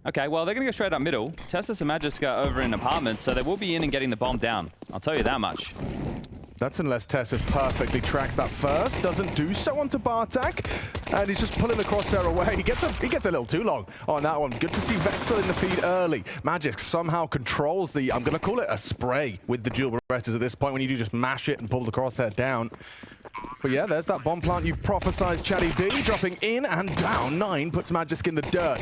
Okay, well, they're going to go straight up middle. Tessus and Magisk are over in apartments, so they will be in and getting the bomb down. I'll tell you that much. That's unless Tessus perfectly tracks that first, doesn't do so onto Bartak, and he's just pulling the crosshair away. He gets a little too long on that one. Good to see Vexel in the feed early. Magisk somehow controls the, I'm going to call it a spray with the dual Berettas at this point when you do just mash it and pull the crosshair down. But yeah, there's that bomb plant you prophesized, Chatty B, dropping in and down. 9 puts Magisk in the dirt.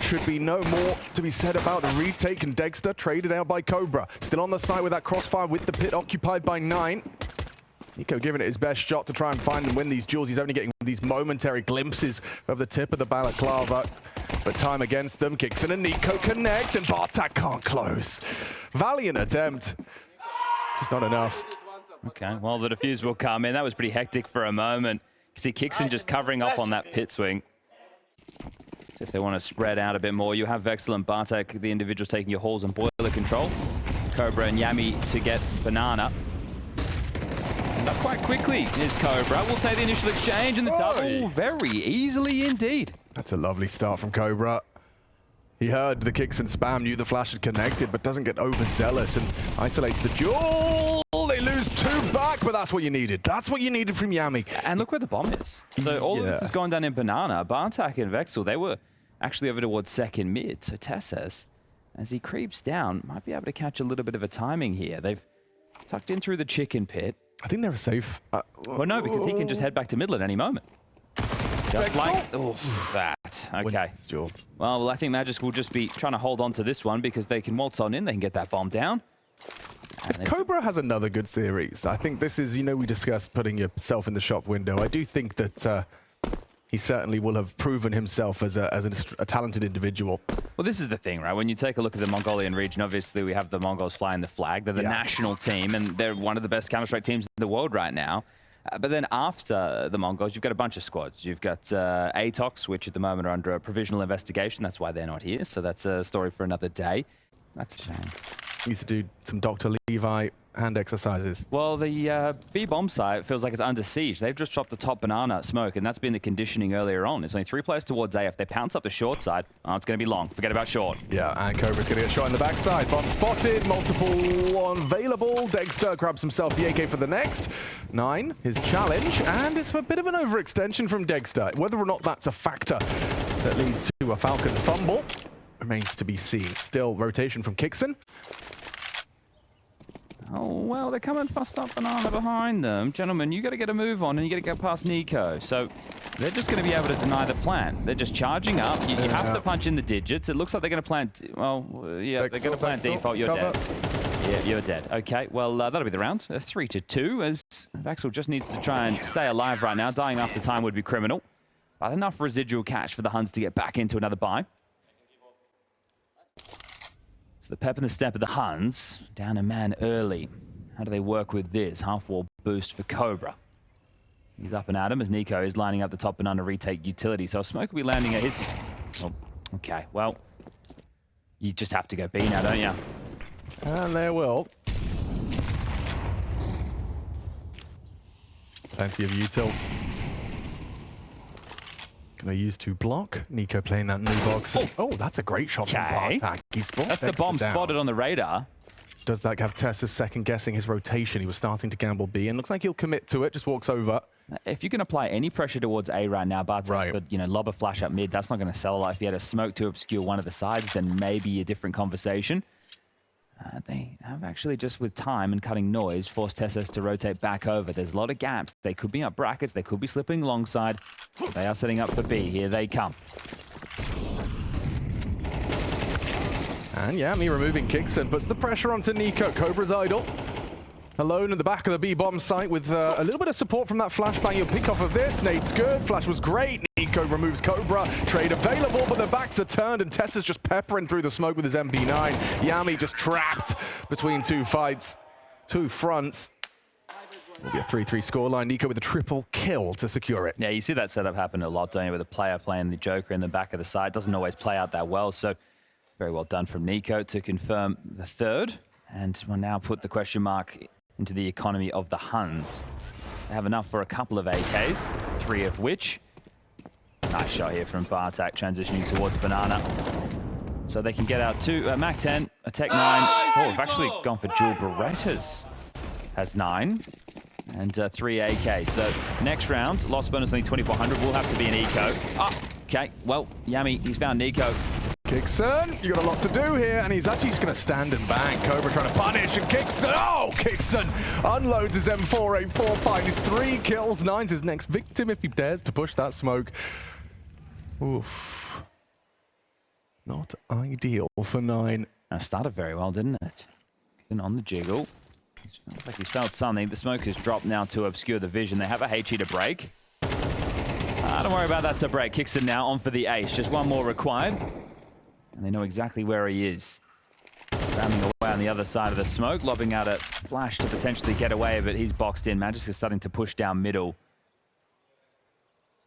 Should be no more to be said about the retake, and Dexter traded out by Cobra. Still on the side with that crossfire with the pit occupied by 9. Nico giving it his best shot to try and find and win these duels. He's only getting these momentary glimpses of the tip of the balaclava. But time against them. Kixon and Nico connect, and Bartak can't close. Valiant attempt. Just not enough. Okay, well, the diffuse will come in. That was pretty hectic for a moment. You see Kixon just covering off on that pit swing. So if they want to spread out a bit more, you have Vexel and Bartak, the individuals taking your halls and boiler control. Cobra and Yami to get banana. And up quite quickly is Cobra. We'll take the initial exchange and the double very easily indeed. That's a lovely start from Cobra. He heard the kicks and spam, knew the flash had connected, but doesn't get overzealous and isolates the duel. They lose 2 back, but that's what you needed. That's what you needed from Yami. And look where the bomb is. So all of this has gone down in banana. Bartak and Vexel, they were actually over towards second mid. So Tessus, as he creeps down, might be able to catch a little bit of a timing here. They've tucked in through the chicken pit. I think they're safe. Well, no, because he can just head back to middle at any moment. Just like that. Okay. Well, I think Magisk will just be trying to hold on to this one because they can waltz on in. They can get that bomb down. If Cobra has another good series, I think this is, you know, we discussed putting yourself in the shop window. I do think that he certainly will have proven himself as a talented individual. Well, this is the thing, right? When you take a look at the Mongolian region, obviously we have the Mongols flying the flag. They're the national team, and they're one of the best Counter-Strike teams in the world right now. But then after the Mongols, you've got a bunch of squads. You've got ATOX, which at the moment are under a provisional investigation. That's why they're not here. So that's a story for another day. That's a shame. Needs to do some Dr. Levi hand exercises. Well, the B bomb site feels like it's under siege. They've just dropped the top banana smoke, and that's been the conditioning earlier on. There's only 3 players towards A. If they pounce up the short side, it's going to be long. Forget about short. Yeah, and Cobra's going to get shot in the backside. Bomb spotted, multiple available. Dexter grabs himself the AK for the next. 9, his challenge, and it's a bit of an overextension from Dexter. Whether or not that's a factor that leads to a Falcon fumble remains to be seen. Still, rotation from Kixon. Oh, well, they're coming fast up banana behind them. Gentlemen, you got to get a move on, and you got to get past Nico. So they're just going to be able to deny the plant. They're just charging up. You have to punch in the digits. It looks like they're going to plant... Well, yeah, they're going to plant default. You're dead. Yeah, you're dead. Okay, well, that'll be the round. 3-2, as Vexel just needs to try and stay alive right now. Dying after time would be criminal. But enough residual cash for the Huns to get back into another buy. So the pep and the step of the Huns, down a man early. How do they work with this? Half-wall boost for Cobra. He's up and at him as Nico is lining up the top banana retake utility. So Smoke will be landing at his... Oh, okay, well, you just have to go B now, don't you? And they will. Plenty of util. Gonna use to block. Nico playing that new box. Oh, that's a great shot from Bartak. That's the bomb spotted on the radar. Does that have Tessus second guessing his rotation? He was starting to gamble B and looks like he'll commit to it, just walks over. If you can apply any pressure towards A right now, Bartak, but you know, lob a flash up mid, that's not going to sell a lot. If he had a smoke to obscure one of the sides, then maybe a different conversation. They have actually, just with time and cutting noise, forced Tessus to rotate back over. There's a lot of gaps. They could be up brackets. They could be slipping alongside. They are setting up for B. Here they come. And yeah, me removing Kixon puts the pressure onto Nico. Cobra's idle. Alone in the back of the B-bomb site with a little bit of support from that flashbang. You'll pick off of this. Nate's good. Flash was great. Nico removes Cobra. Trade available, but the backs are turned, and Tessa's just peppering through the smoke with his MP9. Yami just trapped between 2 fights, 2 fronts. It'll be a 3-3 scoreline. Nico with a triple kill to secure it. Yeah, you see that setup happen a lot, don't you, with a player playing the Joker in the back of the site. Doesn't always play out that well, so very well done from Nico to confirm the 3rd. And we'll now put the question mark into the economy of the Huns. They have enough for a couple of AKs, 3 of which. Nice shot here from Bartak, transitioning towards banana. So they can get out to Mac 10, a Tech 9. Oh, we've actually gone for dual Berettas. Has 9 and 3 AK. So next round, loss bonus only 2,400 will have to be an eco. Oh, okay, well, Yami, he's found Nico. Kixon, you got a lot to do here, and he's actually just going to stand and bang. Cobra trying to punish, and Kixon, oh, Kixon unloads his M4845. He's 3 kills, 9's his next victim if he dares to push that smoke. Oof. Not ideal for 9. That started very well, didn't it? On the jiggle. Looks like he's felt something. The smoke has dropped now to obscure the vision. They have a HE to break. Don't worry about that to break. Kixon now on for the ace. Just one more required. And they know exactly where he is. Rounding away on the other side of the smoke, lobbing out a flash to potentially get away, but he's boxed in. Magisk is starting to push down middle.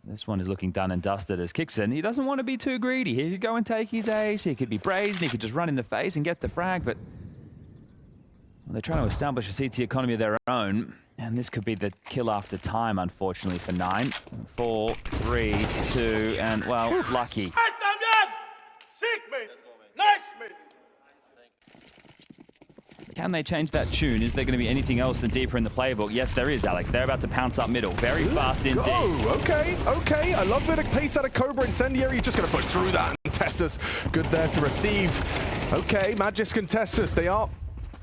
This one is looking done and dusted as Kixon. He doesn't want to be too greedy. He could go and take his ace. He could be brazen. He could just run in the face and get the frag, but well, they're trying to establish a CT economy of their own. And this could be the kill after time, unfortunately, for 9. 4, 3, 2, and, well, lucky. Can they change that tune? Is there going to be anything else and deeper in the playbook? Yes, there is, Alex. They're about to pounce up middle. Very fast indeed. Oh, okay, okay. I love a bit of pace out of Cobra. Incendiary, he's just going to push through that. And Tessus, good there to receive. Okay, Magisk and Tessus, they are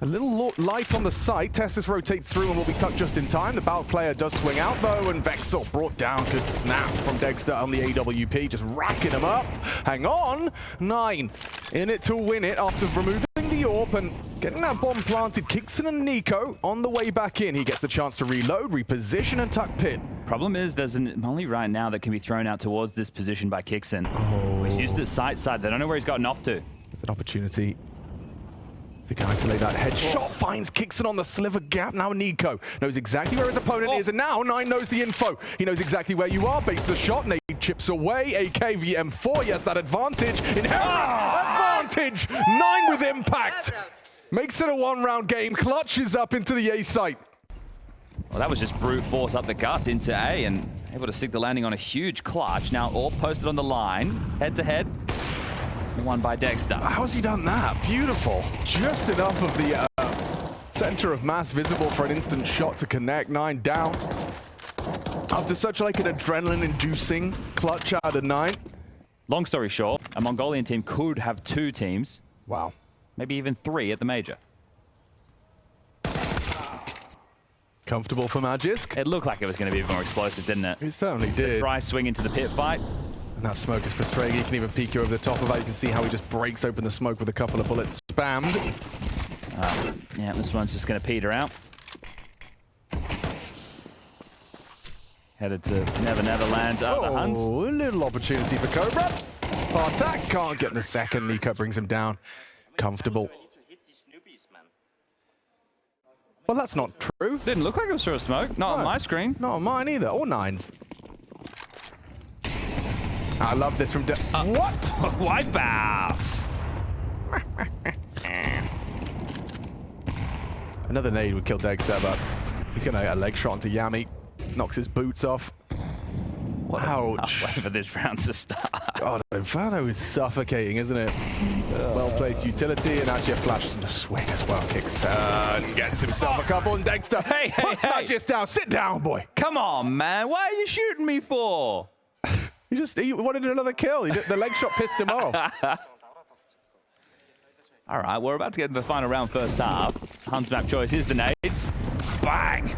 a little light on the site. Tessus rotates through and will be tucked just in time. The Bout player does swing out, though, and Vexel brought down. Good snap from Dexter on the AWP, just racking him up. Hang on. 9 in it to win it after removing the AWP and getting that bomb planted. Kixon and Nico on the way back in. He gets the chance to reload, reposition, and tuck pit. Problem is, there's an molly right now that can be thrown out towards this position by Kixon. Oh. He's used the side. They don't know where he's gotten off to. There's an opportunity. If he can isolate that headshot, finds Kixon on the sliver gap. Now Nico knows exactly where his opponent is, and now 9 knows the info. He knows exactly where you are. Baits the shot. Nade chips away. AK VM4. Yes, that advantage. Inherent advantage. 9 with impact. Makes it a 1-round game. Clutches up into the A site. Well, that was just brute force up the gut into A and able to stick the landing on a huge clutch. Now all posted on the line. Head to head. Won by Dexter. How's he done that? Beautiful. Just enough of the center of mass visible for an instant shot to connect. 9 down. After such like an adrenaline-inducing clutch out of 9. Long story short, a Mongolian team could have 2 teams. Wow. Maybe even 3 at the major. Comfortable for Magisk. It looked like it was going to be more explosive, didn't it? It certainly did. Dry swing into the pit fight. And that smoke is frustrating. He can even peek you over the top of it. You can see how he just breaks open the smoke with a couple of bullets spammed. Yeah, this one's just going to peter out. Headed to Never Land. The Huns. A little opportunity for Cobra. Attack can't get in a second. Nico brings him down. Comfortable. Well, that's not true. Didn't look like it was through a smoke. Not on my screen. Not on mine either. Or 9's. I love this from what? Wipeout! Another nade would kill Dexter, but he's going to get a leg shot onto Yami. Knocks his boots off. Ouch. Way for this round to start. God, Inferno is suffocating, isn't it? Well-placed utility, and actually a flash and a swing as well. Kixon gets himself a couple, and Dexter puts Magisk down. Sit down, boy. Come on, man. Why are you shooting me for? He wanted another kill. The leg shot pissed him off. All right, we're about to get into the final round, first half. Huns map choice is the nades. Bang!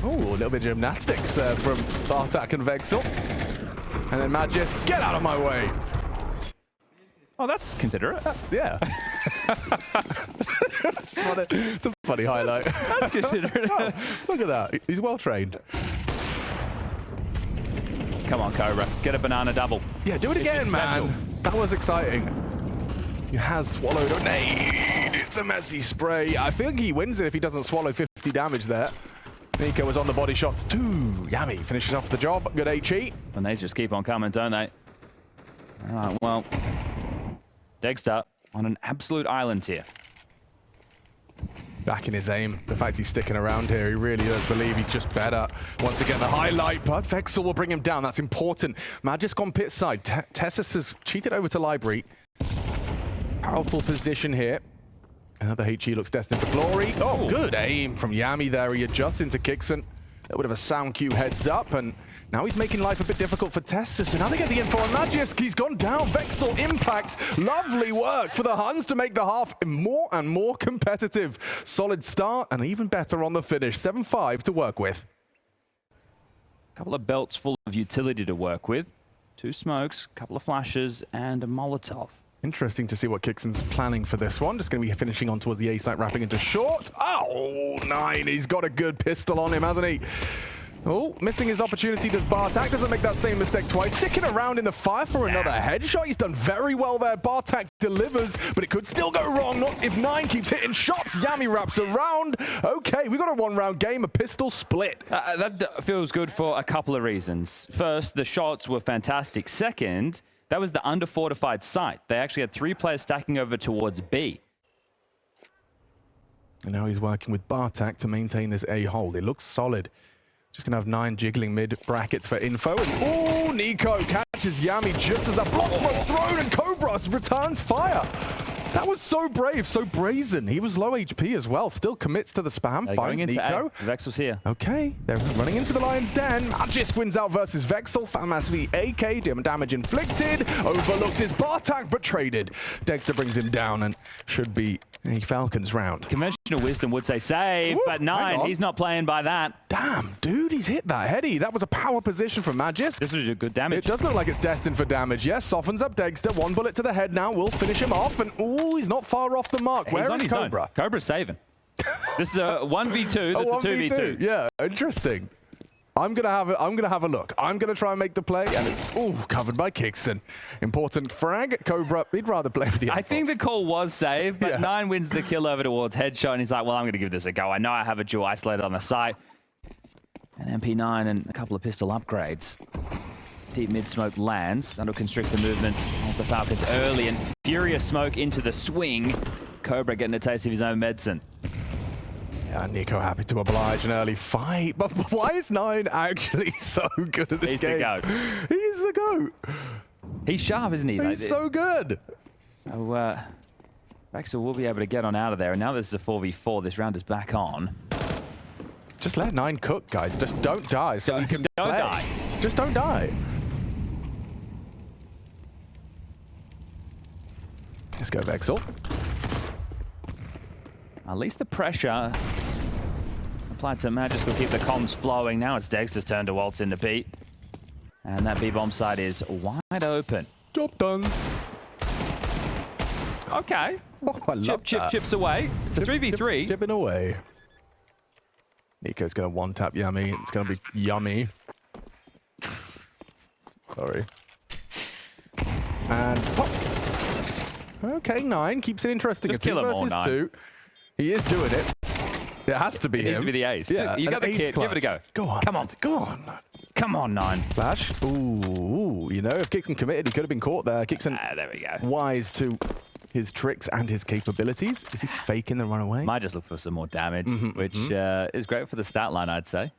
Oh, a little bit of gymnastics from Bartak and Vexel. And then Magisk, get out of my way. Oh, that's considerate. Yeah. It's a funny highlight. That's considerate. Oh, look at that. He's well trained. Come on, Cobra. Get a banana double. Yeah, do it again, man. That was exciting. He has swallowed a nade. It's a messy spray. I think he wins it if he doesn't swallow 50 damage there. Nico was on the body shots too. Yami finishes off the job. Good HE. And they just keep on coming, don't they? All right, well, Dexter on an absolute island here. Back in his aim. The fact he's sticking around here, he really does believe he's just better. Once again, the highlight, but Vexel will bring him down. That's important. Magisk on pit side. Tessus has cheated over to Library. Powerful position here. Another HE looks destined for glory. Oh, good aim from Yami there. He adjusts into Kixon. A bit of a sound cue heads up, and now he's making life a bit difficult for Tessus. And now they get the info on Magisk. He's gone down. Vexel impact. Lovely work for the Huns to make the half more and more competitive. Solid start and even better on the finish. 7-5 to work with. A couple of belts full of utility to work with. 2 smokes, a couple of flashes, and a Molotov. Interesting to see what Kixon's planning for this one. Just going to be finishing on towards the A site, wrapping into short. Oh, 9. He's got a good pistol on him, hasn't he? Oh, missing his opportunity. Does Bartak doesn't make that same mistake twice. Sticking around in the fire for another headshot. He's done very well there. Bartak delivers, but it could still go wrong. Not if 9 keeps hitting shots. Yami wraps around. Okay, we got a 1-round game, a pistol split. That feels good for a couple of reasons. First, the shots were fantastic. Second, that was the under-fortified site. They actually had 3 players stacking over towards B. And now he's working with Bartak to maintain this A hold. It looks solid. Just gonna have 9 jiggling mid brackets for info. Oh, Nico catches Yami just as that block smoke's thrown, and Cobra returns fire. That was so brave, so brazen. He was low HP as well. Still commits to the spam. Finds Nico. Vexel's here. Okay, they're running into the Lion's Den. Magisk wins out versus Vexel. Famas v AK. Damage inflicted. Overlooked his Bartak, but traded. Dexter brings him down and should be a Falcons round. Conventional wisdom would say save, but 9, he's not playing by that. Damn, dude, he's hit that heady. That was a power position from Magisk. This would do good damage. It does look like it's destined for damage. Yes, softens up Dexter. 1 bullet to the head now. We'll finish him off. And ooh, he's not far off the mark. Where is Cobra? Cobra's saving. This is a 1v2. That's a 2v2. Yeah, interesting. I'm gonna have a look. I'm gonna try and make the play, and it's covered by Kixon. Important frag. Cobra, he'd rather play with the I think the call was saved, but yeah. 9 wins the kill over towards headshot, and he's like, well, I'm gonna give this a go. I know I have a dual isolated on the site. An MP9 and a couple of pistol upgrades. Deep mid smoke lands. That'll constrict the movements of the Falcons early, and furious smoke into the swing. Cobra getting a taste of his own medicine. Yeah, Nico happy to oblige an early fight, but why is 9 actually so good at this game? He's the GOAT. He's the GOAT. He's sharp, isn't he? He's so good. So, Vexel will be able to get on out of there, and now this is a 4v4. This round is back on. Just let 9 cook, guys. Just don't die so you can Don't play. die. Just don't die. Let's go, Vexel. At least the pressure applied to Magisk will keep the comms flowing. Now it's Dexter's turn to waltz in the beat. And that B-bomb side is wide open. Job done. Okay. Oh, I love that. Chips away. It's a 3v3. Chipping away. Nico's going to one-tap Yummy. It's going to be yummy. Sorry. And pop. Okay, 9 keeps it interesting. Just kill him all, 9. 2. He is doing it. It has to be him. It needs to be the ace. Yeah, you got the kid. Clutch. Give it a go. Go on. Come on. Go on. Come on, 9. Flash. Ooh, you know, if Kixon committed, he could have been caught there. Kixon, There we go. wise to his tricks and his capabilities. Is he faking the runaway? Might just look for some more damage, which is great for the stat line, I'd say.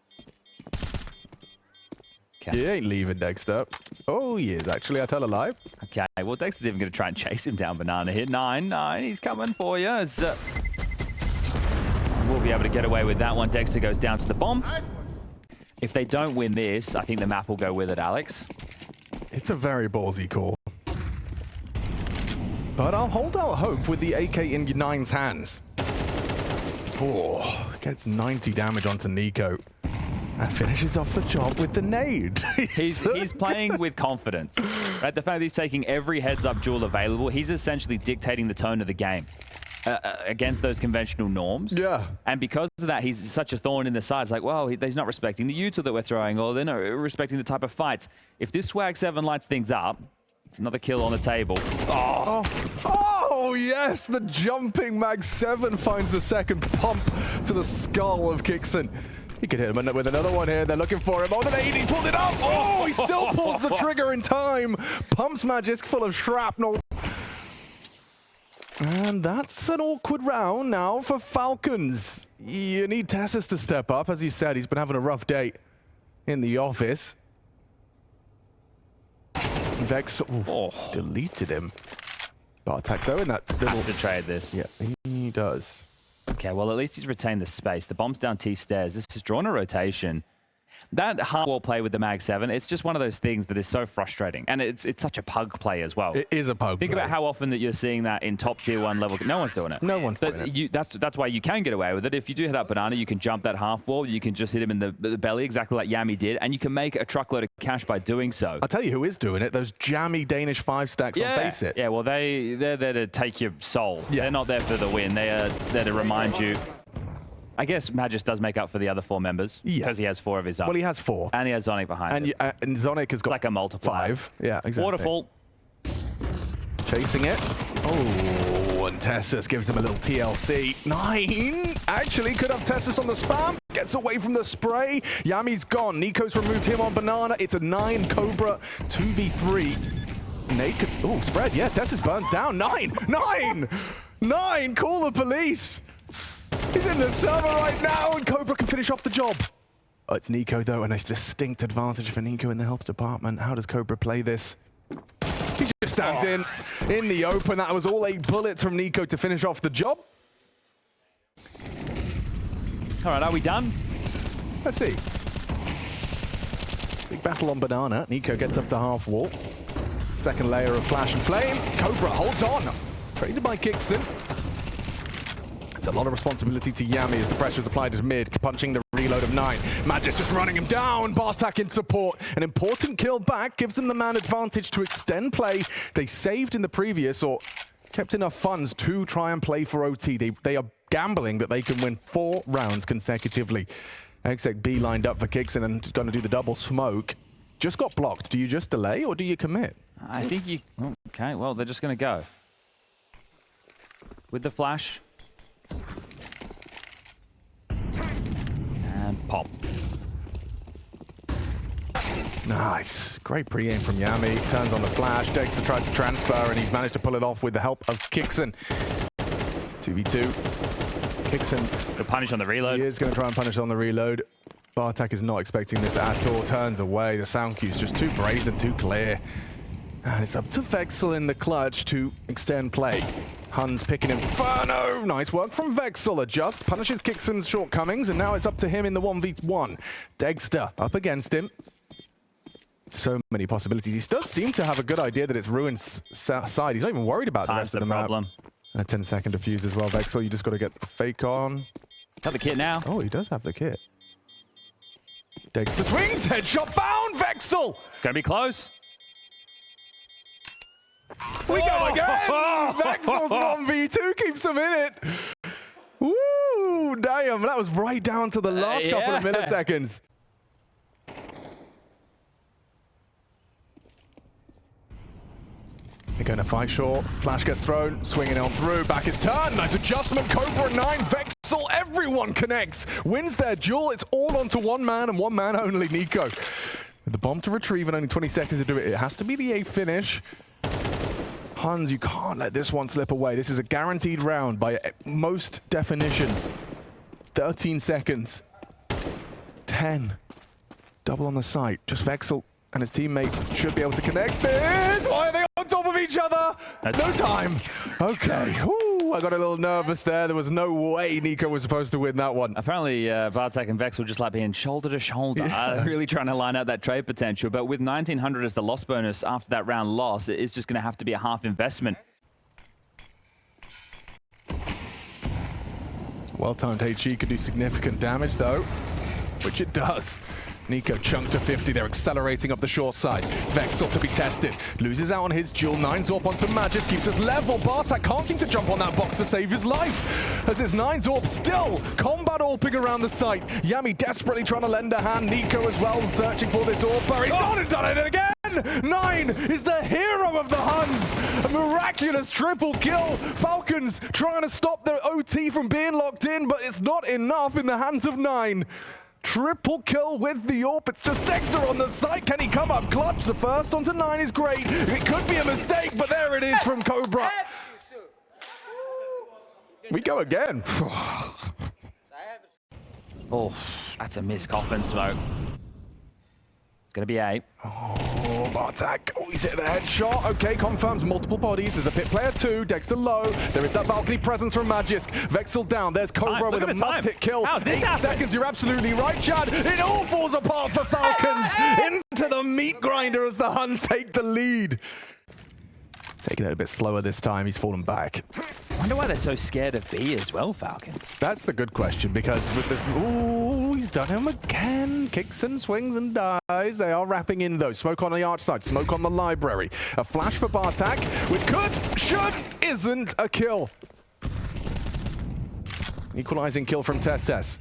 Okay. He ain't leaving Dexter. Oh, he is, actually. I tell a lie. Okay, well, Dexter's even going to try and chase him down Banana here. 9, he's coming for you. We'll be able to get away with that one. Dexter goes down to the bomb. If they don't win this, I think the map will go with it, Alex. It's a very ballsy call. But I'll hold out hope with the AK in 9's hands. Oh, gets 90 damage onto Nico. And finishes off the job with the nade. He's playing with confidence. Right? The fact that he's taking every heads-up duel available, he's essentially dictating the tone of the game against those conventional norms. Yeah. And because of that, he's such a thorn in the side. It's like, well, he's not respecting the util that we're throwing, or they're not respecting the type of fights. If this swag 7 lights things up, it's another kill on the table. Oh, yes! The jumping Mag 7 finds the second pump to the skull of Kixon. He could hit him with another one here. They're looking for him. Oh, the nade, he pulled it up! Oh, he still pulls the trigger in time! Pumps Magisk full of shrapnel. And that's an awkward round now for Falcons. You need Tessus to step up. As you said, he's been having a rough day in the office. Vex deleted him. Bartek, though, in that little... Has to trade this. Yeah, he does. Okay, well, at least he's retained the space. The bomb's down T stairs. This has drawn a rotation. That hardwall play with the Mag 7, it's just one of those things that is so frustrating. And it's such a pug play as well. It is a pug Think play. about how often that you're seeing that in top tier 1 level. No one's doing it. No one's doing it. That's why you can get away with it. If you do hit up Banana, you can jump that half wall. You can just hit him in the belly, exactly like Yami did. And you can make a truckload of cash by doing so. I'll tell you who is doing it. Those jammy Danish 5 stacks on Face It. Yeah, well, they're there to take your soul. Yeah. They're not there for the win. They are there to remind you. I guess Magis does make up for the other 4 members because he has 4 of his own. Well, he has 4. And he has Zonic behind him. And Zonic has got like a multiplier. 5. Yeah, exactly. Waterfall. Chasing it. Oh, and Tessus gives him a little TLC. 9. Actually, could have Tessus on the spam. Gets away from the spray. Yami's gone. Nico's removed him on Banana. It's a 9 Cobra 2v3. Naked. Oh, spread. Yeah, Tessus burns down. 9. 9. 9. Call the police. He's in the server right now, and Cobra can finish off the job. Oh, it's Nico, though, and a distinct advantage for Nico in the health department. How does Cobra play this? He just stands in the open. That was all 8 bullets from Nico to finish off the job. All right, are we done? Let's see. Big battle on Banana. Nico gets up to half wall. Second layer of flash and flame. Cobra holds on. Traded by Kixon. It's a lot of responsibility to Yami as the pressure is applied as mid, punching the reload of 9. Magis just running him down. Bartek in support. An important kill back gives them the man advantage to extend play. They saved in the previous, or kept enough funds to try and play for OT. They are gambling that they can win 4 rounds consecutively. Exec B lined up for Kixon and going to do the double smoke. Just got blocked. Do you just delay or do you commit? I think you... Okay, well, they're just going to go. With the flash. And pop. Nice. Great pre-aim from Yami. Turns on the flash. Dexter tries to transfer, and he's managed to pull it off with the help of Kixon. 2v2. Kixon. The punish on the reload. He is going to try and punish on the reload. Bartek is not expecting this at all. Turns away. The sound cue's just too brazen, too clear. And it's up to Vexel in the clutch to extend play. Huns picking Inferno. Nice work from Vexel. Adjusts, punishes Kixon's shortcomings, and now it's up to him in the 1v1. Dexter up against him. So many possibilities. He does seem to have a good idea that it's Ruin's side. He's not even worried about the rest of the map. And a 10-second diffuse as well, Vexel. You just got to get the fake on. Got the kit now. Oh, he does have the kit. Dexter swings. Headshot found. Vexel. Gonna be close. We go again! Vexel's 1v2 keeps him in it. Woo! Damn, that was right down to the last couple of milliseconds. They're going to fight short. Flash gets thrown, swinging on through. Back is turned. Nice adjustment. Cobra 9. Vexel. Everyone connects. Wins their duel. It's all onto one man and one man only, Nico. With the bomb to retrieve and only 20 seconds to do it. It has to be the A finish. Huns, you can't let this one slip away. This is a guaranteed round by most definitions. 13 seconds. 10. Double on the site. Just Vexel and his teammate should be able to connect this. Why are they on top of each other? No time. Okay. Woo, I got a little nervous there. There was no way Nico was supposed to win that one. Apparently, Bartek and Vexel just like being shoulder to shoulder, really trying to line out that trade potential. But with 1900 as the loss bonus after that round loss, it is just going to have to be a half investment. Well-timed HE could do significant damage, though, which it does. Nico chunked to 50. They're accelerating up the short side. Vexel to be tested. Loses out on his duel. 9 Zorp onto Magis. Keeps us level. Bartek can't seem to jump on that box to save his life. As his 9 Zorp still combat AWPing around the site. Yami desperately trying to lend a hand. Nico as well searching for this AWPer. He's gone and done it again! 9 is the hero of the Huns. A miraculous triple kill. Falcons trying to stop their OT from being locked in, but it's not enough in the hands of 9. Triple kill with the AWP. It's just Dexter on the site. Can he come up clutch? The first onto 9 is great. It could be a mistake, but there it is from Cobra. We go again. Oh, that's a missed coffin smoke. going to be A. Oh, Bartak. Oh, he's hit the headshot. Okay, confirms multiple bodies. There's a pit player 2. Dexter low. There is that balcony presence from Magisk. Vexel down. There's Cobra with a must-hit kill. How's this 8 happen? seconds. You're absolutely right, Chad. It all falls apart for Falcons. Into the meat grinder as the Huns take the lead. Taking it a bit slower this time. He's fallen back. I wonder why they're so scared of B as well, Falcons. That's the good question, because with this... Ooh, he's done him again. Kicks and swings and dies. They are wrapping in, though. Smoke on the arch side. Smoke on the library. A flash for Bartak, which could, should, isn't a kill. Equalizing kill from Tesses.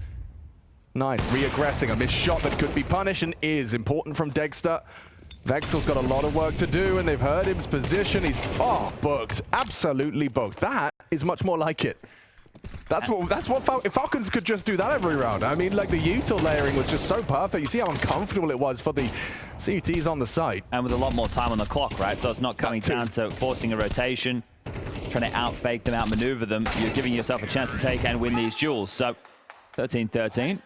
9, re-aggressing. A missed shot that could be punished and is important from Dexter. Vexel's got a lot of work to do, and they've heard his position. He's, booked. Absolutely booked. That is much more like it. That's what if Falcons could just do that every round. I mean, like, the util layering was just so perfect. You see how uncomfortable it was for the CTs on the site. And with a lot more time on the clock, right? So it's not coming down to forcing a rotation, trying to out-fake them, out-maneuver them. You're giving yourself a chance to take and win these duels. So 13-13.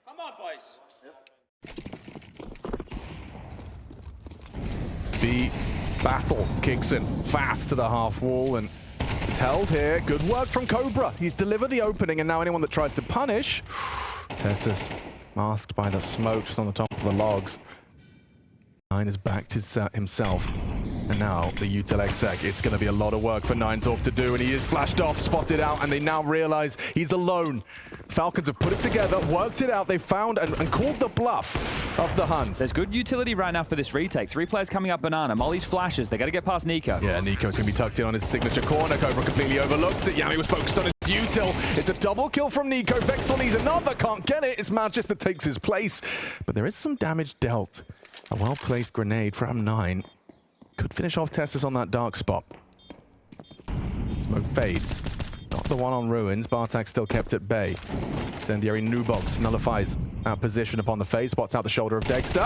Come on, boys. The battle kicks in fast to the half wall, and it's held here. Good work from Cobra. He's delivered the opening, and now anyone that tries to punish, Tessus masked by the smoke just on the top of the logs. 9 has backed himself, and now the util exec. It's going to be a lot of work for Nine's to do, and he is flashed off, spotted out, and they now realize he's alone. Falcons have put it together, worked it out. They found and called the bluff of the Huns. There's good utility right now for this retake. 3 players coming up banana. Molly's flashes. They got to get past Nico. Yeah, Nico's going to be tucked in on his signature corner. Cobra completely overlooks it. Yami was focused on his util. It's a double kill from Nico. Vexel needs another. Can't get it. It's Magisk that takes his place. But there is some damage dealt. A well-placed grenade from 9. Could finish off Tessus on that dark spot. Smoke fades. Not the one on Ruins. Bartak still kept at bay. Incendiary Nubox nullifies that position upon the face. Spots out the shoulder of Dexter.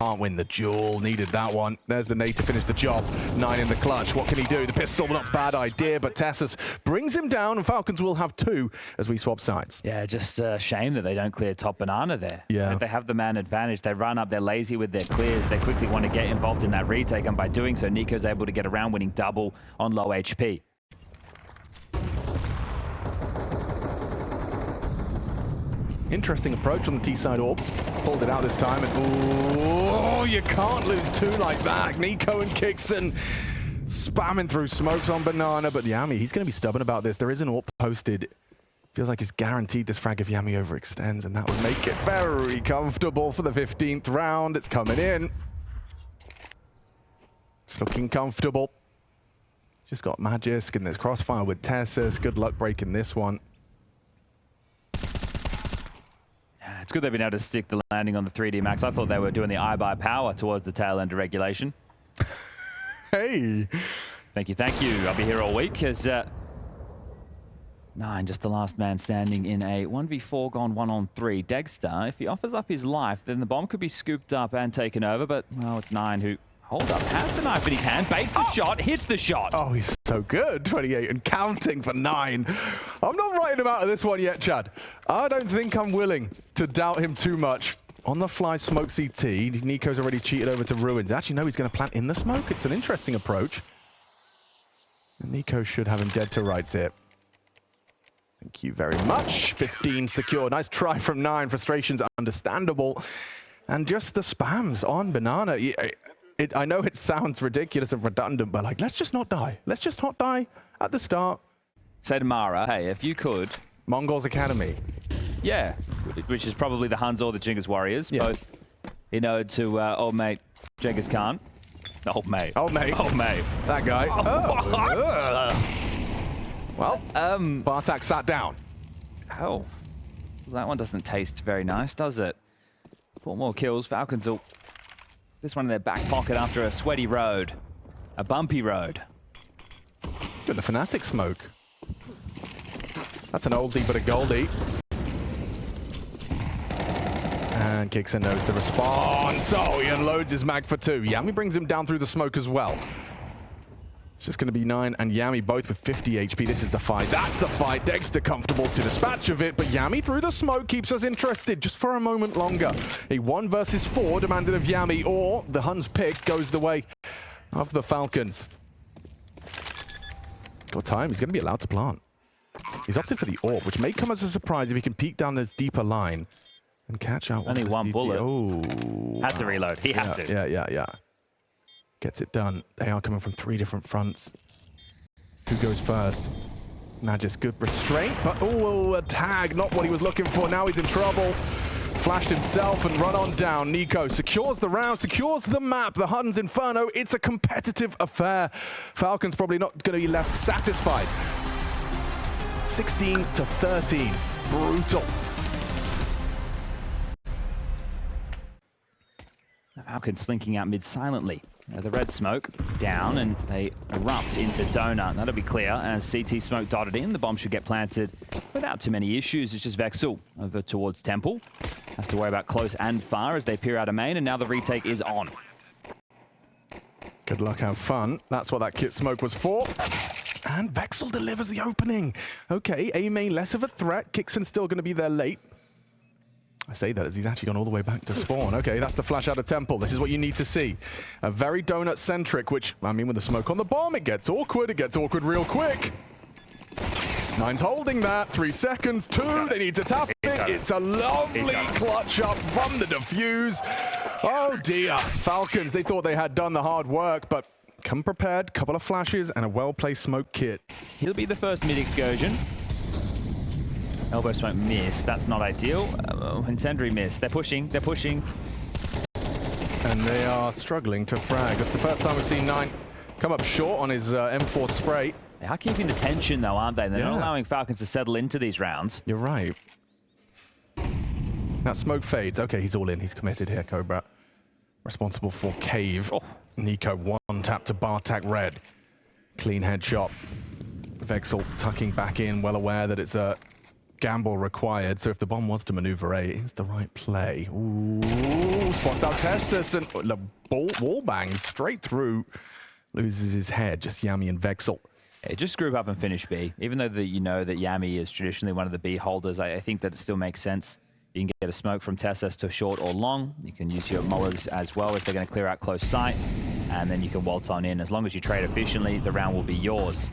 Can't win the duel. Needed that one. There's the nade to finish the job. 9 in the clutch. What can he do? The pistol, not a bad idea, but Tessus brings him down, and Falcons will have 2 as we swap sides. Yeah, just a shame that they don't clear top banana there. Yeah. Like, they have the man advantage. They run up. They're lazy with their clears. They quickly want to get involved in that retake, and by doing so, Nico's able to get around, winning double on low HP. Interesting approach on the T-side orb. Pulled it out this time, and oh, you can't lose 2 like that. Nico and Kixon spamming through smokes on banana, but Yami, he's going to be stubborn about this. There is an orb posted. Feels like it's guaranteed this frag if Yami overextends, and that would make it very comfortable for the 15th round. It's coming in. It's looking comfortable. Just got Magisk, and there's crossfire with Tessus. Good luck breaking this one. It's good they've been able to stick the landing on the 3D Max. I thought they were doing the iBuy power towards the tail end of regulation. Hey. Thank you, thank you. I'll be here all week as 9, just the last man standing in a 1v4 gone 1-on-3. Dexter, if he offers up his life, then the bomb could be scooped up and taken over, but, well, it's 9 who, hold up, has the knife in his hand, baits the shot, hits the shot. Oh, he's so good. 28 and counting for 9. I'm not writing him out of this one yet, Chad. I don't think I'm willing to doubt him too much. On the fly, smoke CT. Nico's already cheated over to Ruins. Actually, no, he's going to plant in the smoke. It's an interesting approach. And Nico should have him dead to rights here. Thank you very much. 15 secure. Nice try from 9. Frustration's understandable. And just the spams on banana. I know it sounds ridiculous and redundant, but like, let's just not die. Let's just not die at the start. Say to Mara, hey, if you could. Mongols Academy. Yeah, which is probably the Huns or the Genghis Warriors. Yeah. Both in ode to old mate Genghis Khan. Old mate. Old mate. Old mate. That guy. Well, Bartak sat down. Oh, that one doesn't taste very nice, does it? 4 more kills. Falcons will this one in their back pocket after a sweaty road. A bumpy road. Good, the Fnatic smoke. That's an oldie but a goldie. And Kixon knows the response. Oh, he unloads his mag for 2. Yami brings him down through the smoke as well. It's just going to be 9 and Yami both with 50 HP. This is the fight. That's the fight. Dexter comfortable to dispatch of it, but Yami through the smoke keeps us interested just for a moment longer. A 1 versus 4 demanded of Yami, or the Huns pick goes the way of the Falcons. Got time. He's going to be allowed to plant. He's opted for the orb, which may come as a surprise if he can peek down this deeper line and catch out. Only one bullet. Oh, had to reload. He had to. Yeah. Gets it done. They are coming from 3 different fronts. Who goes first? Magis, good restraint, but a tag, not what he was looking for. Now he's in trouble. Flashed himself and run on down. Nico secures the round, secures the map. The Huns Inferno, it's a competitive affair. Falcons probably not going to be left satisfied. 16 to 13, brutal. The Falcons slinking out mid silently. The red smoke down, and they erupt into Donut. That'll be clear as CT smoke dotted in. The bomb should get planted without too many issues. It's just Vexel over towards Temple. Has to worry about close and far as they peer out of main, and now the retake is on. Good luck, have fun. That's what that kit smoke was for. And Vexel delivers the opening. Okay, A main less of a threat. Kixon's still going to be there late. I say that as he's actually gone all the way back to spawn. Okay, that's the flash out of Temple. This is what you need to see. A very donut-centric, which, I mean, with the smoke on the bomb, it gets awkward. It gets awkward real quick. Nine's holding that. 3 seconds. 2. They need to tap it. It's a lovely clutch up from the diffuse. Oh, dear. Falcons, they thought they had done the hard work, but come prepared. Couple of flashes and a well-placed smoke kit. He'll be the first mid excursion. Elbow smoke missed. That's not ideal. Incendiary missed. They're pushing. They're pushing. And they are struggling to frag. That's the first time we've seen 9 come up short on his M4 spray. They are keeping the tension, though, aren't they? They're not allowing Falcons to settle into these rounds. You're right. That smoke fades. Okay, he's all in. He's committed here, Cobra. Responsible for Cave. Oh. Nico, 1 tap to Bartak red. Clean headshot. Vexel tucking back in, well aware that it's a gamble required, so if the bomb was to maneuver A, it's the right play. Ooh, spots out Tessus and the wall bangs straight through. Loses his head, just Yami and Vexel. Yeah, just group up and finish B. Even though you know that Yami is traditionally one of the B holders, I think that it still makes sense. You can get a smoke from Tessus to short or long. You can use your mullahs as well if they're going to clear out close sight, and then you can waltz on in. As long as you trade efficiently, the round will be yours.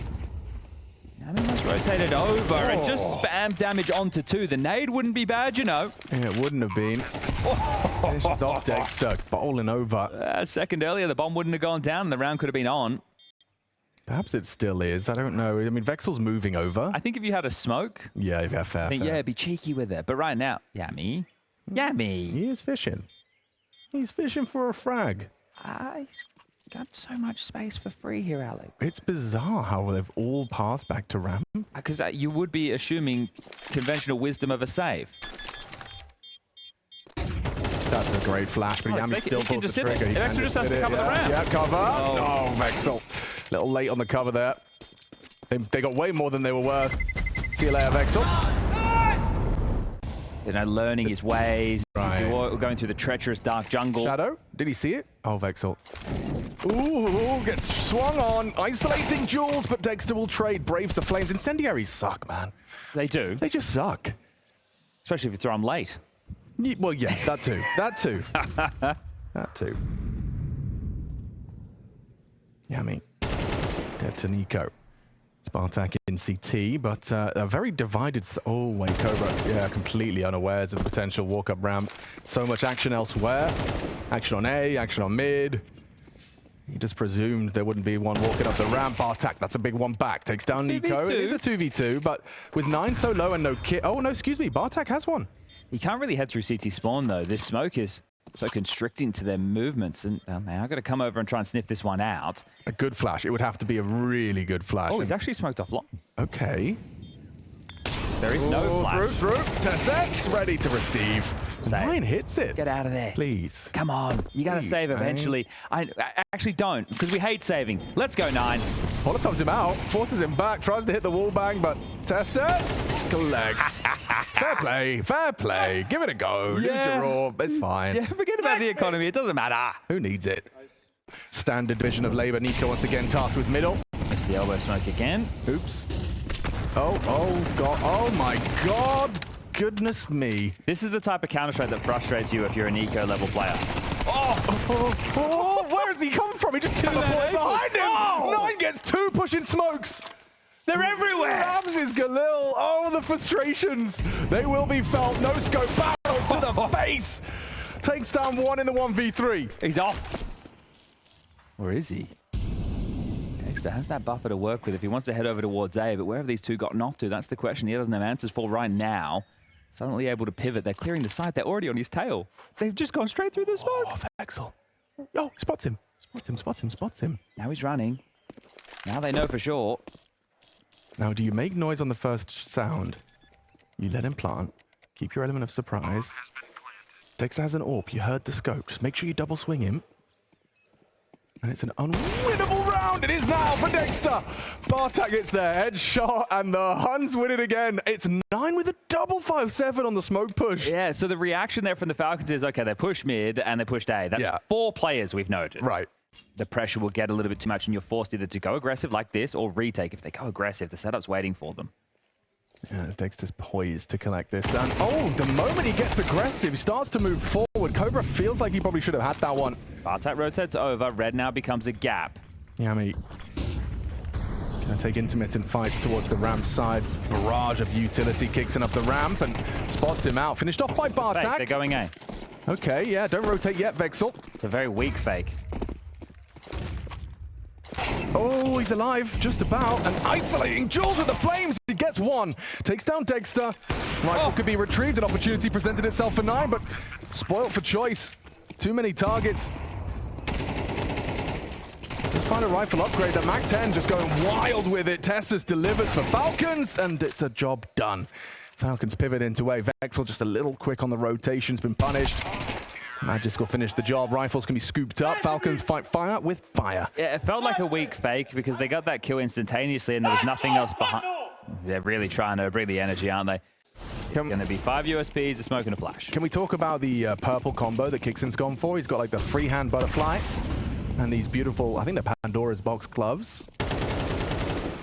I mean, let's rotate it over and just spam damage onto 2. The nade wouldn't be bad, you know. Yeah, it wouldn't have been. Finishes off Dexter, bowling over. A second earlier, the bomb wouldn't have gone down and the round could have been on. Perhaps it still is. I don't know. I mean, Vexel's moving over. I think if you had a smoke, yeah, fair. Yeah, be cheeky with it. But right now, Yami. He is fishing. He's fishing for a frag. He's got so much space for free here, Alex. It's bizarre how they've all passed back to ramp. Because you would be assuming conventional wisdom of a save. That's a great flash, but Yami still pulls the trigger. It actually just has to cover the ramp. Yeah, cover. Oh, Vexel. A little late on the cover there. They got way more than they were worth. See you later, Vexel. You know, learning his ways. Right. Going through the treacherous dark jungle. Shadow? Did he see it? Oh, Vexel. Ooh, gets swung on. Isolating Jules, but Dexter will trade. Braves the flames. Incendiaries suck, man. They do. They just suck. Especially if you throw them late. Well, yeah, that too. That too. That too. Yami. Dead to Nico. Spartak in CT, but a very divided... Oh, wait, Cobra. Yeah, completely unawares of potential walk-up ramp. So much action elsewhere. Action on A, action on mid. He just presumed there wouldn't be one walking up the ramp. Bartak, that's a big one back. Takes down Nico. It is a 2v2, but with 9 so low and no kit... Oh, no, excuse me. Bartak has one. You can't really head through CT spawn, though. This smoke is so constricting to their movements. And man, I've got to come over and try and sniff this one out. A good flash. It would have to be a really good flash. Oh, he's actually smoked off long. Okay. There is no flash. Through. Tessus ready to receive. Save. 9 hits it. Get out of there. Please. Come on. You got to save eventually. I actually don't, because we hate saving. Let's go, 9. Molotovs him out, forces him back, tries to hit the wall bang, but Tessus collects. Fair play, fair play. Give it a go. Lose your orb. It's fine. Yeah, forget about the economy. It doesn't matter. Who needs it? Standard division of labor. Nico once again tasked with middle. missed the elbow smoke again. Oops. Oh, God. Oh, my God. Goodness me. This is the type of Counter-Strike that frustrates you if you're a Nico level player. Oh, where has he come from? He just teleported behind him. Oh. 9 gets 2 pushing smokes. They're everywhere. Ramses Galil. Oh, the frustrations. They will be felt. No scope. Barrel to the face. Takes down 1 in the 1v3. He's off. Where is he? Dexter has that buffer to work with if he wants to head over towards A, but where have these two gotten off to? That's the question he doesn't have answers for right now. Suddenly able to pivot. They're clearing the side. They're already on his tail. They've just gone straight through the smoke. Oh, Vexel. Oh, spots him. Spots him. Now he's running. Now they know for sure. Now, do you make noise on the first sound? You let him plant. Keep your element of surprise. Dexter has an AWP. You heard the scope. Just make sure you double swing him. And it's an unwinnable round. It is now for Dexter. Bartak gets their headshot, and the Huns win it again. It's 9 with a double 5-7 on the smoke push. Yeah, so the reaction there from the Falcons is, okay, they push mid and they pushed A. That's 4 players we've noted. Right. The pressure will get a little bit too much, and you're forced either to go aggressive like this or retake. If they go aggressive, the setup's waiting for them. Yeah, Dexter's poised to collect this. And oh, the moment he gets aggressive, he starts to move forward. Cobra feels like he probably should have had that one. Bartak rotates over. Red now becomes a gap. Yami gonna take intermittent fights towards the ramp side. Barrage of utility kicks in up the ramp and spots him out. Finished off by Bartak. Fake, they're going A. Okay, yeah, don't rotate yet, Vexel. It's a very weak fake. Oh, he's alive, just about. And isolating Jules with the flames. He gets 1. Takes down Dexter. Rifle could be retrieved. An opportunity presented itself for 9, but spoiled for choice. Too many targets. Just find a rifle upgrade. The MAC-10 just going wild with it. Tessus delivers for Falcons, and it's a job done. Falcons pivot into A. Vexel just a little quick on the rotation's been punished. Magisk will finish the job. Rifles can be scooped up. Falcons fight fire with fire. Yeah, it felt like a weak fake because they got that kill instantaneously and there was nothing else behind. They're really trying to bring the energy, aren't they? Going to be 5 USPs, a smoke and a flash. Can we talk about the purple combo that Kixon's gone for? He's got like the freehand butterfly and these beautiful, I think they're Pandora's box gloves.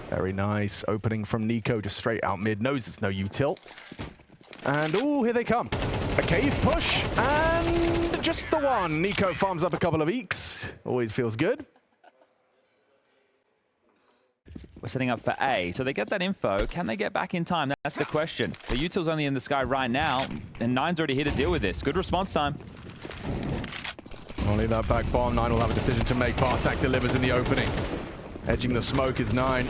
Very nice. Opening from Nico, just straight out mid. Knows there's no util. And oh, here they come. A cave push, and just the one. Nico farms up a couple of eeks. Always feels good. We're setting up for A, so they get that info. Can they get back in time? That's the question. The util's only in the sky right now, and 9's already here to deal with this. Good response time. I'll leave that back bomb. 9 will have a decision to make. Bartak delivers in the opening. Edging the smoke is 9.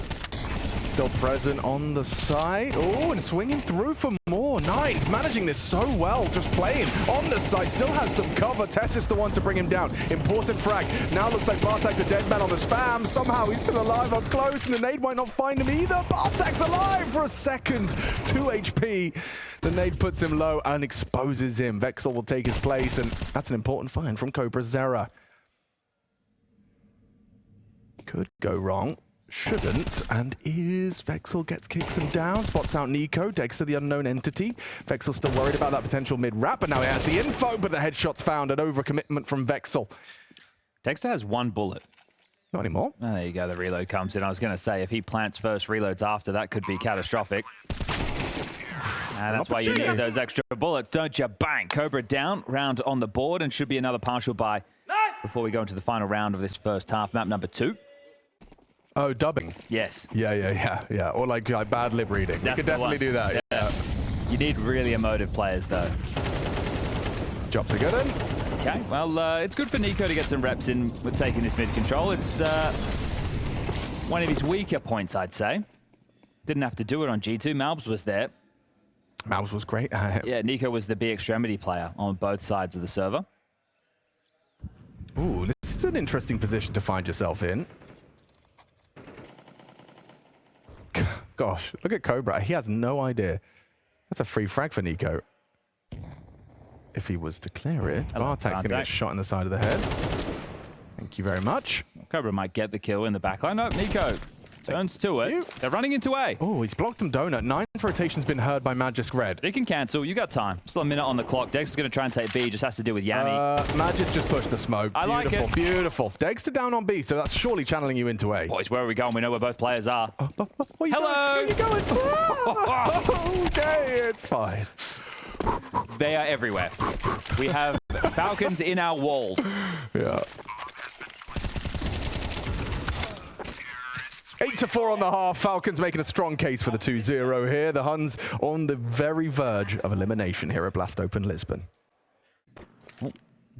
Still present on the side. Oh, and swinging through for more. Nice. Managing this so well. Just playing on the side. Still has some cover. Tess is the one to bring him down. Important frag. Now looks like Bartak's a dead man on the spam. Somehow he's still alive up close, and the nade might not find him either. Bartak's alive for a second. 2 HP. The nade puts him low and exposes him. Vexel will take his place, and that's an important find from Cobra Zera. Could go wrong. Shouldn't, and is Vexel gets kicks him down, spots out Nico, Dexter the unknown entity. Vexel still worried about that potential mid-wrap, but now he has the info, but the headshot's found, an overcommitment from Vexel. Dexter has 1 bullet. Not anymore. Oh, there you go, the reload comes in. I was going to say, if he plants first, reloads after, that could be catastrophic. And that's why you need those extra bullets, don't you? Bang! Cobra down, round on the board, and should be another partial buy before we go into the final round of this first half. Map number 2. Oh, dubbing. Yes. Yeah. Or like bad lip reading. You could definitely do that. Yeah. You need really emotive players, though. Jobs are good in. Okay, well, it's good for Nico to get some reps in with taking this mid control. It's one of his weaker points, I'd say. Didn't have to do it on G2. Malbs was there. Malbs was great. Yeah, Nico was the B extremity player on both sides of the server. Ooh, this is an interesting position to find yourself in. Gosh, look at Cobra. He has no idea. That's a free frag for Nico. If he was to clear it, Bartak's going to get shot in the side of the head. Thank you very much. Cobra might get the kill in the backline. No, Nico Turns to it. They're running into A. Oh, he's blocked him donut. 9th rotation's been heard by Magisk Red. They can cancel. You got time. Still a minute on the clock. Dex is going to try and take B. Just has to deal with Yami. Magisk just pushed the smoke. I like it. Beautiful. Dexter down on B, so that's surely channeling you into A. Boys, where are we going? We know where both players are. Where Hello. you going? Okay, it's fine. They are everywhere. We have Falcons in our wall. Yeah. 8-4 on the half. Falcons making a strong case for the 2-0 here. The Huns on the very verge of elimination here at BLAST Open Lisbon. Oh,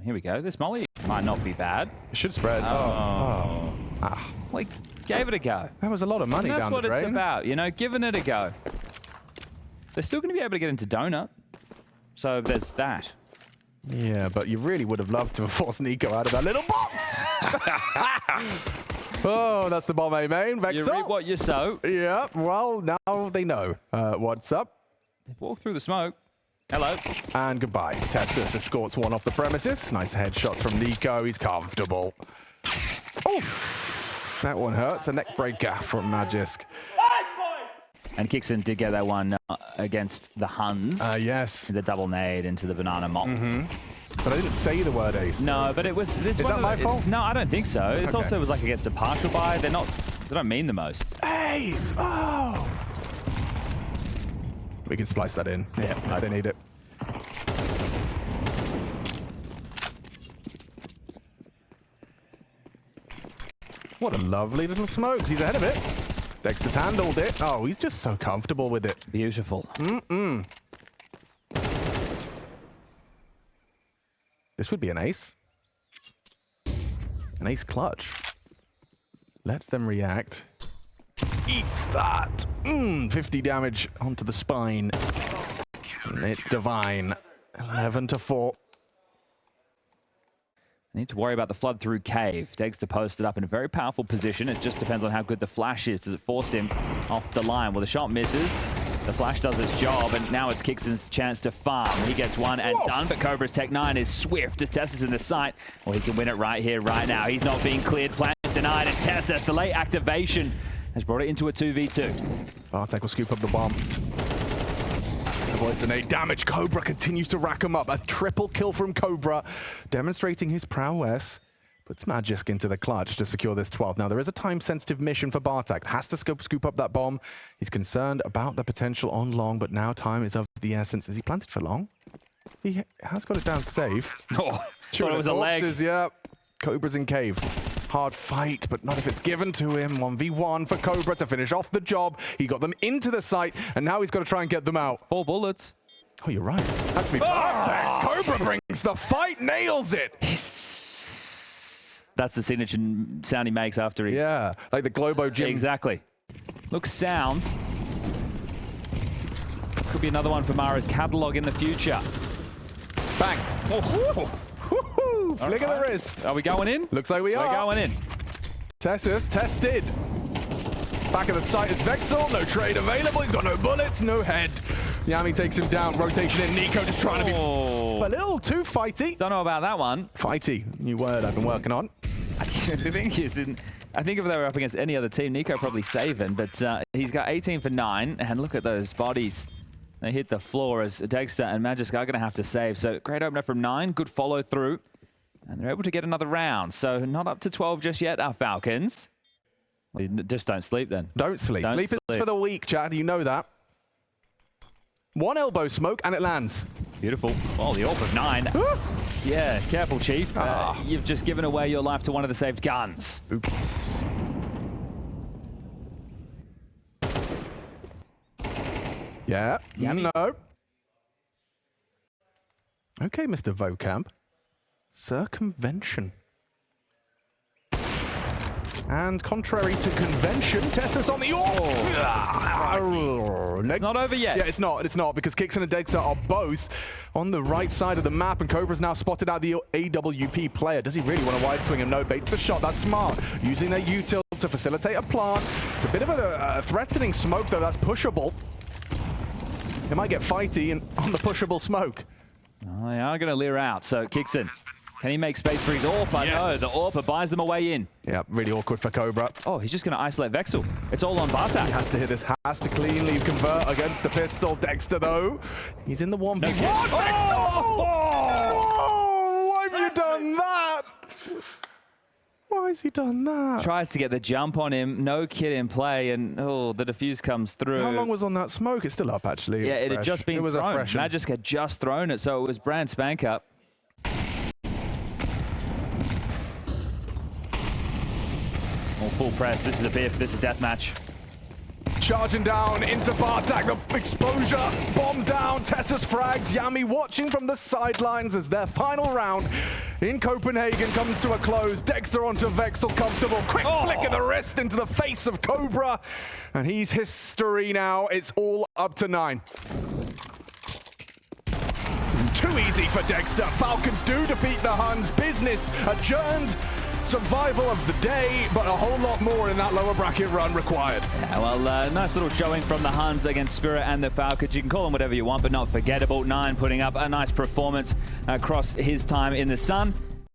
here we go. This molly might not be bad. It should spread. Well, he gave it a go. That was a lot of money down the drain. That's what it's about, you know, giving it a go. They're still going to be able to get into Donut. So there's that. Yeah, but you really would have loved to have forced Nico out of that little box. Oh, that's the bomb A main. Vexel. You reap what you sow. Yeah, well, now they know what's up. They've walked through the smoke. Hello. And goodbye. Tessus escorts one off the premises. Nice headshots from Nico. He's comfortable. Oof. That one hurts. A neck breaker from Magisk. And Kixon did get that one against the Huns. Yes. The double nade into the banana mop. But I didn't say the word ace. No, but it was this. Is that my fault? No, I don't think so. It also was like against a partial buy. They don't mean the most. Ace! Oh! We can splice that in. Yeah, they need it. What a lovely little smoke. He's ahead of it. Dexter's handled it. Oh, he's just so comfortable with it. Beautiful. This would be an ace. An ace clutch. Lets them react. Eats that. 50 damage onto the spine. And it's divine. 11-4. Need to worry about the flood through cave. Dexter posted up in a very powerful position. It just depends on how good the flash is. Does it force him off the line? Well, the shot misses. The flash does its job, and now it's Kixon's chance to farm. He gets one and done, but Cobra's Tech 9 is swift as Tessus in the sight. Well, he can win it right here, right now. He's not being cleared, plant denied, and Tessus, the late activation, has brought it into a 2v2. Bartek will scoop up the bomb. Avoids the nade damage. Cobra continues to rack him up. A triple kill from Cobra, demonstrating his prowess. Puts Magisk into the clutch to secure this 12th. Now, there is a time-sensitive mission for Bartek. Has to scoop up that bomb. He's concerned about the potential on long, but now time is of the essence. Is he planted for long? He has got it down safe. Oh, thought it was a leg. Yeah, Cobra's in cave. Hard fight, but not if it's given to him. 1v1 for Cobra to finish off the job. He got them into the site, and now he's got to try and get them out. 4 bullets. Oh, you're right. Has to be perfect. Cobra brings the fight, nails it. That's the signature sound he makes after he... Yeah, like the Globo Gym. Exactly. Looks sound. Could be another one for Mara's catalog in the future. Bang. Flick of the wrist. Are we going in? Looks like we are. We're going in. Tessus tested. Back of the site is Vexel. No trade available. He's got no bullets, no head. Yami takes him down. Rotation in. Nico just trying to be a little too fighty. Don't know about that one. Fighty. New word I've been working on. I think if they were up against any other team, Nico probably saving, but he's got 18 for 9, and look at those bodies. They hit the floor as Dexter and Magisk are going to have to save. So great opener from 9, good follow through, and they're able to get another round. So not up to 12 just yet, our Falcons. Well, just don't sleep then. Don't sleep. Sleep is for the weak, Chad. You know that. One elbow smoke, and it lands. Beautiful. Oh, the AWP of 9. Yeah, careful, Chief. You've just given away your life to one of the saved guns. Oops. Yeah. Yummy. No. Okay, Mr. Vocamp. Circumvention. And contrary to convention, Tessus on the It's not over yet. Yeah, it's not. It's not, because Kixon and Dexter are both on the right side of the map, and Cobra's now spotted out the AWP player. Does he really want to wide swing him? No, baits the shot. That's smart. Using their util to facilitate a plant. It's a bit of a threatening smoke, though. That's pushable. It might get fighty on the pushable smoke. Oh, they are going to leer out, so Kixon Can he make space for his AWP? Yes. No, the AWP buys them a way in. Yeah, really awkward for Cobra. Oh, he's just going to isolate Vexel. It's all on Bartak. He has to hit this, has to cleanly convert against the pistol. Dexter, though, he's in the 1v1. No. Oh, why have you done that? Why has he done that? Tries to get the jump on him. No kid in play, and oh, the diffuse comes through. How long was on that smoke? It's still up, actually. Yeah, it had just been thrown. thrown. A fresh one. Magisk had just thrown it, so it was brand spank up. Oh, full press. This is a biff. This is deathmatch. Charging down into Bartak, the exposure, bomb down, Tessa's frags, Yami watching from the sidelines as their final round in Copenhagen comes to a close. Dexter onto Vexel, comfortable, quick flick of the wrist into the face of Cobra, and he's history now. It's all up to 9. Too easy for Dexter. Falcons do defeat the Huns. Business adjourned. Survival of the day, but a whole lot more in that lower bracket run required. Yeah, well, nice little showing from the Huns against Spirit and the Falcons. You can call them whatever you want, but not forgettable. 9 putting up a nice performance across his time in the sun.